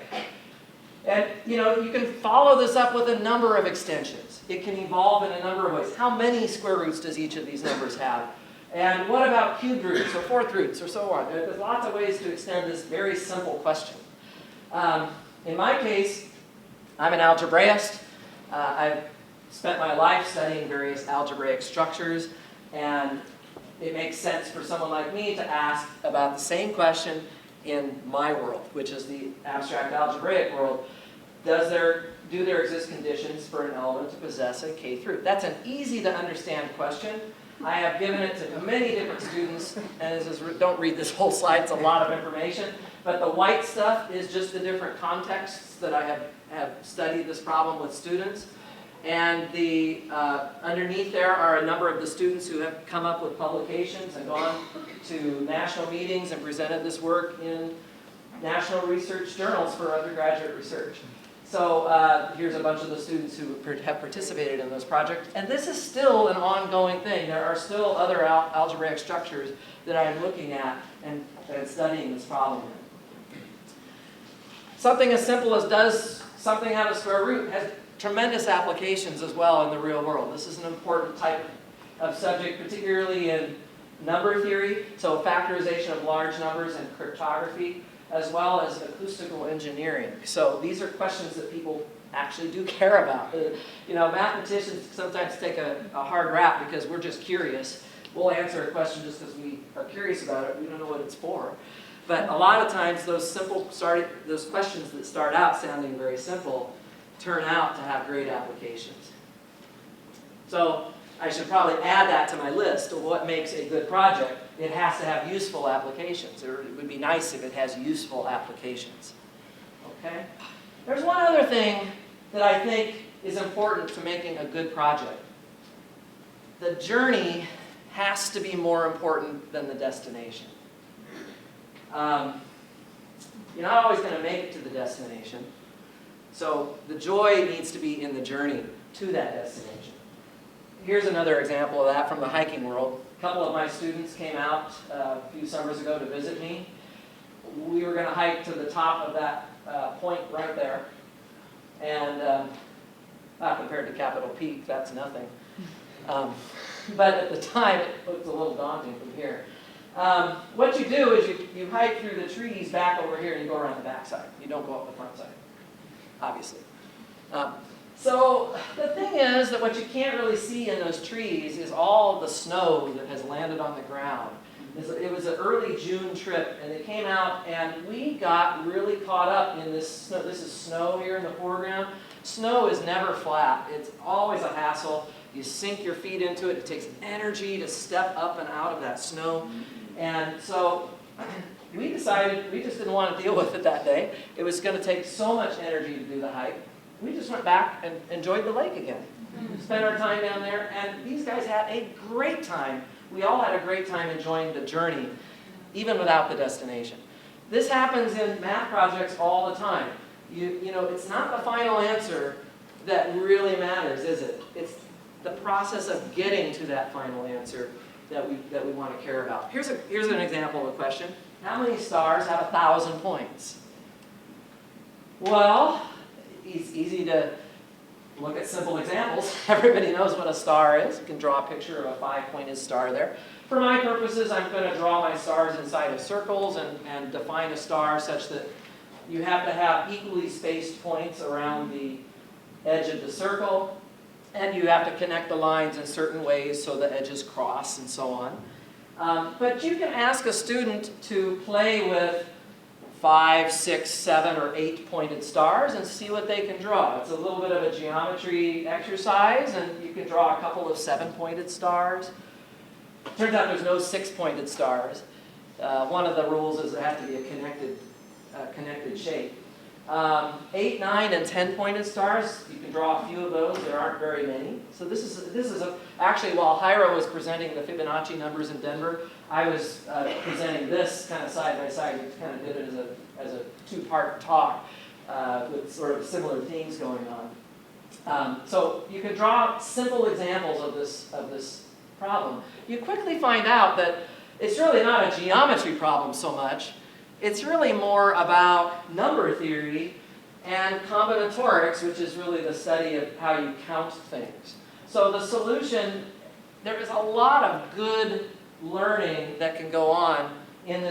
And you can follow this up with a number of extensions. It can evolve in a number of ways. How many square roots does each of these numbers have? And what about cubed roots or fourth roots or so on? There's lots of ways to extend this very simple question. In my case, I'm an algebraist. I've spent my life studying various algebraic structures, and it makes sense for someone like me to ask about the same question in my world, which is the abstract algebraic world. Do there exist conditions for an element to possess a kth root? That's an easy to understand question. I have given it to many different students, and don't read this whole slide, it's a lot of information, but the white stuff is just the different contexts that I have studied this problem with students. And underneath there are a number of the students who have come up with publications and gone to national meetings and presented this work in national research journals for undergraduate research. So here's a bunch of the students who have participated in those projects. And this is still an ongoing thing. There are still other algebraic structures that I'm looking at and studying this problem in. Something as simple as does something have a square root has tremendous applications as well in the real world. This is an important type of subject, particularly in number theory, so factorization of large numbers and cryptography, as well as acoustical engineering. So these are questions that people actually do care about. Mathematicians sometimes take a hard rap because we're just curious. We'll answer a question just because we are curious about it. We don't know what it's for. But a lot of times those questions that start out sounding very simple turn out to have great applications. So I should probably add that to my list of what makes a good project. It has to have useful applications. It would be nice if it has useful applications. Okay? There's one other thing that I think is important to making a good project. The journey has to be more important than the destination. You're not always going to make it to the destination. So the joy needs to be in the journey to that destination. Here's another example of that from the hiking world. A couple of my students came out a few summers ago to visit me. We were going to hike to the top of that point right there. And not compared to Capitol Peak, that's nothing. But at the time, it looked a little daunting from here. What you do is you hike through the trees back over here and you go around the backside. You don't go up the front side, obviously. So the thing is that what you can't really see in those trees is all the snow that has landed on the ground. It was an early June trip, and they came out, and we got really caught up in this snow. This is snow here in the foreground. Snow is never flat. It's always a hassle. You sink your feet into it. It takes energy to step up and out of that snow. And so we decided we just didn't want to deal with it that day. It was going to take so much energy to do the hike. We just went back and enjoyed the lake again. Spent our time down there, and these guys had a great time. We all had a great time enjoying the journey, even without the destination. This happens in math projects all the time. You know, it's not the final answer that really matters, is it? It's the process of getting to that final answer that we want to care about. Here's an example of a question. How many stars have 1,000 points? Well, it's easy to look at simple examples. Everybody knows what a star is. You can draw a picture of a 5-pointed star there. For my purposes, I'm going to draw my stars inside of circles and define a star such that you have to have equally spaced points around the edge of the circle, and you have to connect the lines in certain ways so the edges cross and so on. But you can ask a student to play with 5, 6, 7, or 8-pointed stars and see what they can draw. It's a little bit of a geometry exercise, and you can draw a couple of 7-pointed stars. Turns out there's no 6-pointed stars. One of the rules is it has to be a connected shape. 8, 9, and 10-pointed stars, you can draw a few of those. There aren't very many. So this is actually, while Hira was presenting the Fibonacci numbers in Denver, I was presenting this kind of side by side. We kind of did it as a two-part talk with sort of similar themes going on. So you can draw simple examples of this problem. You quickly find out that it's really not a geometry problem so much. It's really more about number theory and combinatorics, which is really the study of how you count things. So the solution, there is a lot of good learning that can go on in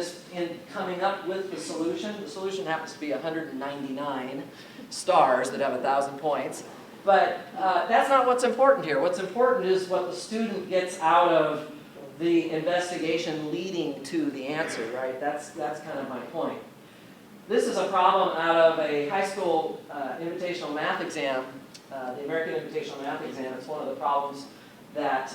coming up with the solution. The solution happens to be 199 stars that have 1,000 points. But that's not what's important here. What's important is what the student gets out of the investigation leading to the answer, right? That's kind of my point. This is a problem out of a high school invitational math exam, the American Invitational Math Exam. It's one of the problems that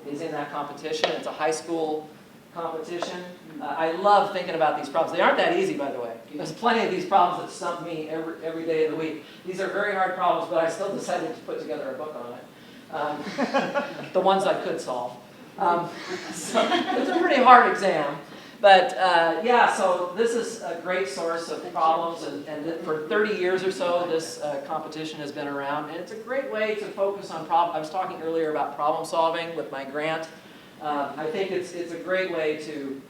is in that competition. It's a high school competition. I love thinking about these problems. They aren't that easy, by the way. There's plenty of these problems that stump me every day of the week. These are very hard problems, but I still decided to put together a book on it. The ones I could solve. So it's a pretty hard exam. But yeah, so this is a great source of problems, and for 30 years or so, this competition has been around, and it's a great way to focus on problems. I was talking earlier about problem solving with my grant. I think it's a great way to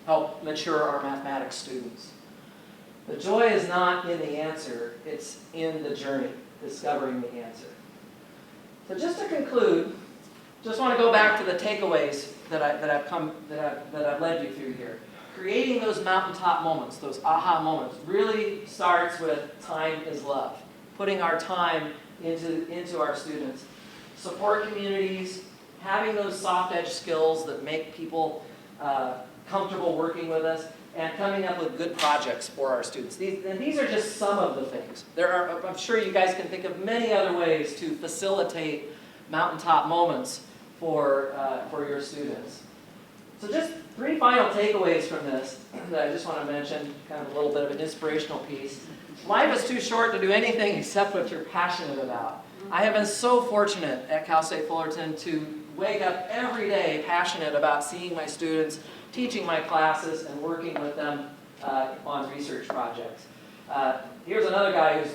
help mature our mathematics students. The joy is not in the answer, it's in the journey, discovering the answer. So just to conclude, just want to go back to the takeaways that I've led you through here. Creating those mountaintop moments, those aha moments, really starts with time is love. Putting our time into our students. Support communities, having those soft edge skills that make people comfortable working with us, and coming up with good projects for our students. These are just some of the things. I'm sure you guys can think of many other ways to facilitate mountaintop moments for your students. So just 3 final takeaways from this that I just want to mention, kind of a little bit of an inspirational piece. Life is too short to do anything except what you're passionate about. I have been so fortunate at Cal State Fullerton to wake up every day passionate about seeing my students, teaching my classes, and working with them on research projects. Here's another guy who's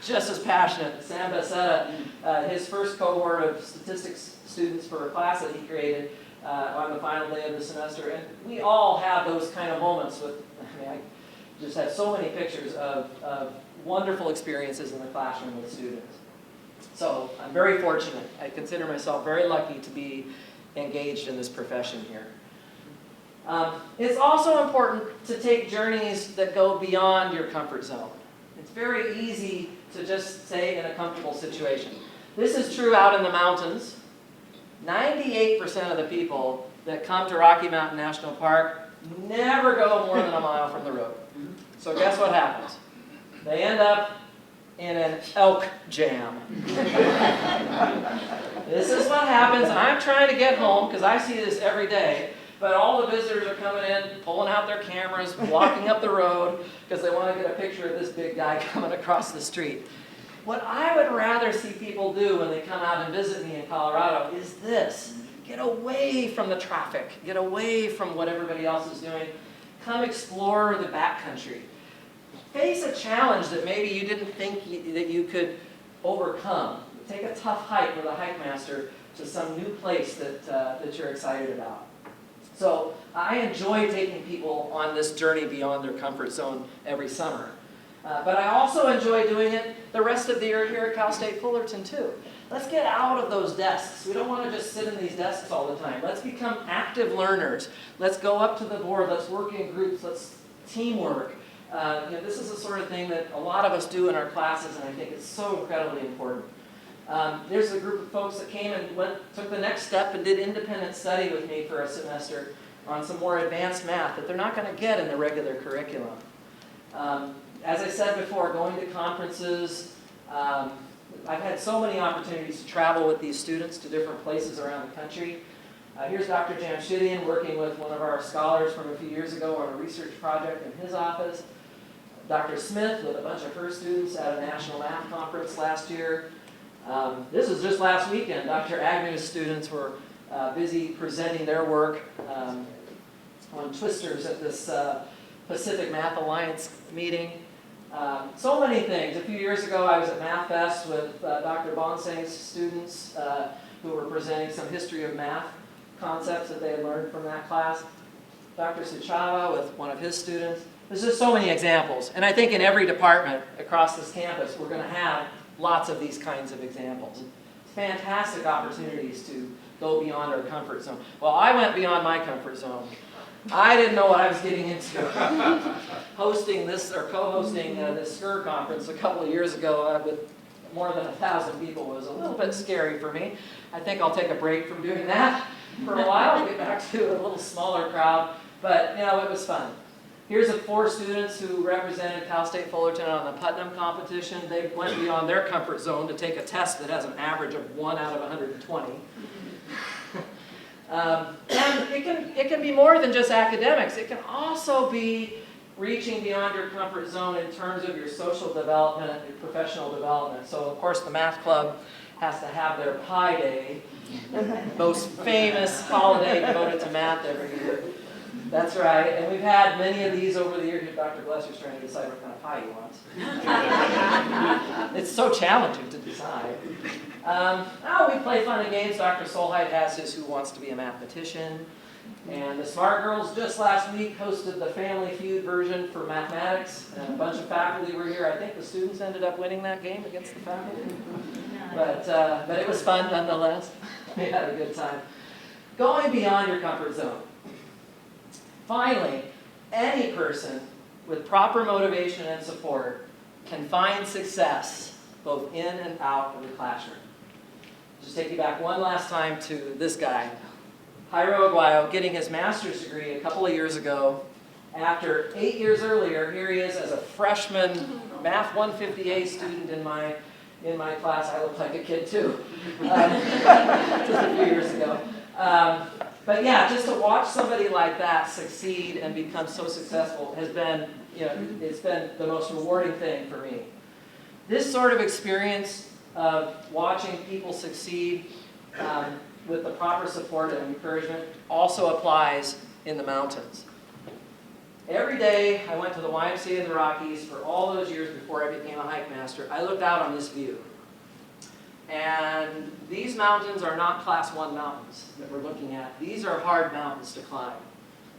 just as passionate, Sam Bassetta. His first cohort of statistics students for a class that he created on the final day of the semester. And we all have those kind of moments with, I just have so many pictures of wonderful experiences in the classroom with students. So I'm very fortunate. I consider myself very lucky to be engaged in this profession here. It's also important to take journeys that go beyond your comfort zone. It's very easy to just stay in a comfortable situation. This is true out in the mountains. 98% of the people that come to Rocky Mountain National Park never go more than a mile from the road. So guess what happens? They end up in an elk jam. This is what happens. I'm trying to get home because I see this every day. But all the visitors are coming in, pulling out their cameras, walking up the road because they want to get a picture of this big guy coming across the street. What I would rather see people do when they come out and visit me in Colorado is this. Get away from the traffic. Get away from what everybody else is doing. Come explore the backcountry. face a challenge that maybe you didn't think that you could overcome. Take a tough hike with a Hikemaster to some new place that you're excited about. So I enjoy taking people on this journey beyond their comfort zone every summer. But I also enjoy doing it the rest of the year here at Cal State Fullerton too. Let's get out of those desks. We don't want to just sit in these desks all the time. Let's become active learners. Let's go up to the board. Let's work in groups. Let's teamwork. This is the sort of thing that a lot of us do in our classes, and I think it's so incredibly important. There's a group of folks that came and took the next step and did independent study with me for a semester on some more advanced math that they're not going to get in the regular curriculum. As I said before, going to conferences, I've had so many opportunities to travel with these students to different places around the country. Here's Dr. Jamshidian working with one of our scholars from a few years ago on a research project in his office. Dr. Smith with a bunch of her students at a national math conference last year. This was just last weekend. Dr. Agnew's students were busy presenting their work on twisters at this Pacific Math Alliance meeting. So many things. A few years ago I was at Math Fest with Dr. Bonsang's students who were presenting some history of math concepts that they had learned from that class. Dr. Suchava with one of his students. There's just so many examples. And I think in every department across this campus we're going to have lots of these kinds of examples. Fantastic opportunities to go beyond our comfort zone. Well, I went beyond my comfort zone. I didn't know what I was getting into. Hosting this, or co-hosting this SCUR conference a couple of years ago with more than 1,000 people was a little bit scary for me. I think I'll take a break from doing that for a while, get back to a little smaller crowd. But, it was fun. Here's 4 students who represented Cal State Fullerton on the Putnam competition. They went beyond their comfort zone to take a test that has an average of 1 out of 120. And it can be more than just academics. It can also be reaching beyond your comfort zone in terms of your social development and your professional development. So, of course, the math club has to have their Pi Day, most famous holiday devoted to math every year. That's right, and we've had many of these over the years. Dr. Glesser's trying to decide what kind of pie he wants. It's so challenging to decide. We play fun and games. Dr. Solheid has his Who Wants to Be a Mathematician. And the Smart Girls just last week hosted the Family Feud version for mathematics. And a bunch of faculty were here. I think the students ended up winning that game against the faculty. But it was fun nonetheless. We had a good time. Going beyond your comfort zone. Finally, any person with proper motivation and support can find success both in and out of the classroom. Just take you back one last time to this guy, Jairo Aguayo, getting his master's degree a couple of years ago. After 8 years earlier, here he is as a freshman Math 150A student in my class. I look like a kid too, just a few years ago. But yeah, just to watch somebody like that succeed and become so successful has been, it's been the most rewarding thing for me. This sort of experience of watching people succeed with the proper support and encouragement also applies in the mountains. Every day I went to the YMCA in the Rockies for all those years before I became a Hikemaster. I looked out on this view. And these mountains are not Class 1 mountains that we're looking at. These are hard mountains to climb.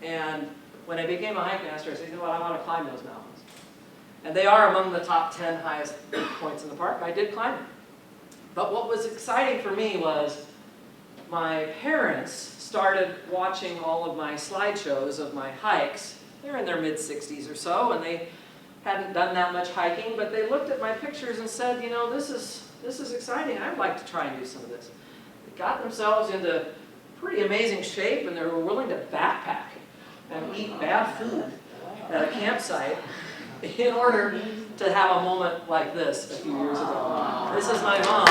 And when I became a Hikemaster, I said, I want to climb those mountains. And they are among the top 10 highest points in the park. I did climb them. But what was exciting for me was my parents started watching all of my slideshows of my hikes. They're in their mid-60s or so, and they hadn't done that much hiking, but they looked at my pictures and said, this is exciting. I'd like to try and do some of this. They got themselves into pretty amazing shape, and they were willing to backpack and eat bad food at a campsite in order to have a moment like this a few years ago. This is my mom.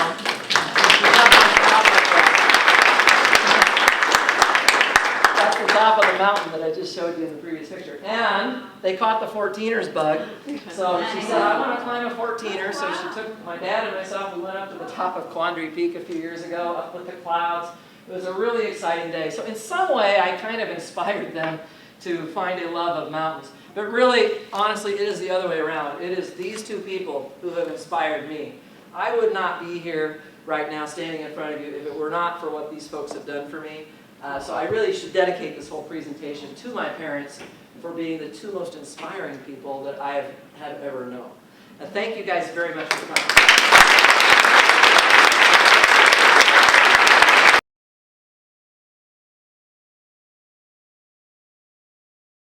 That's the top of the mountain that I just showed you in the previous picture. And they caught the 14ers bug. So she said, I want to climb a 14er. So she took my dad and myself. We went up to the top of Quandary Peak a few years ago, up with the clouds. It was a really exciting day. So in some way, I kind of inspired them to find a love of mountains. But really, honestly, it is the other way around. It is these two people who have inspired me. I would not be here right now standing in front of you if it were not for what these folks have done for me. So I really should dedicate this whole presentation to my parents for being the two most inspiring people that I have ever known. Thank you guys very much for coming.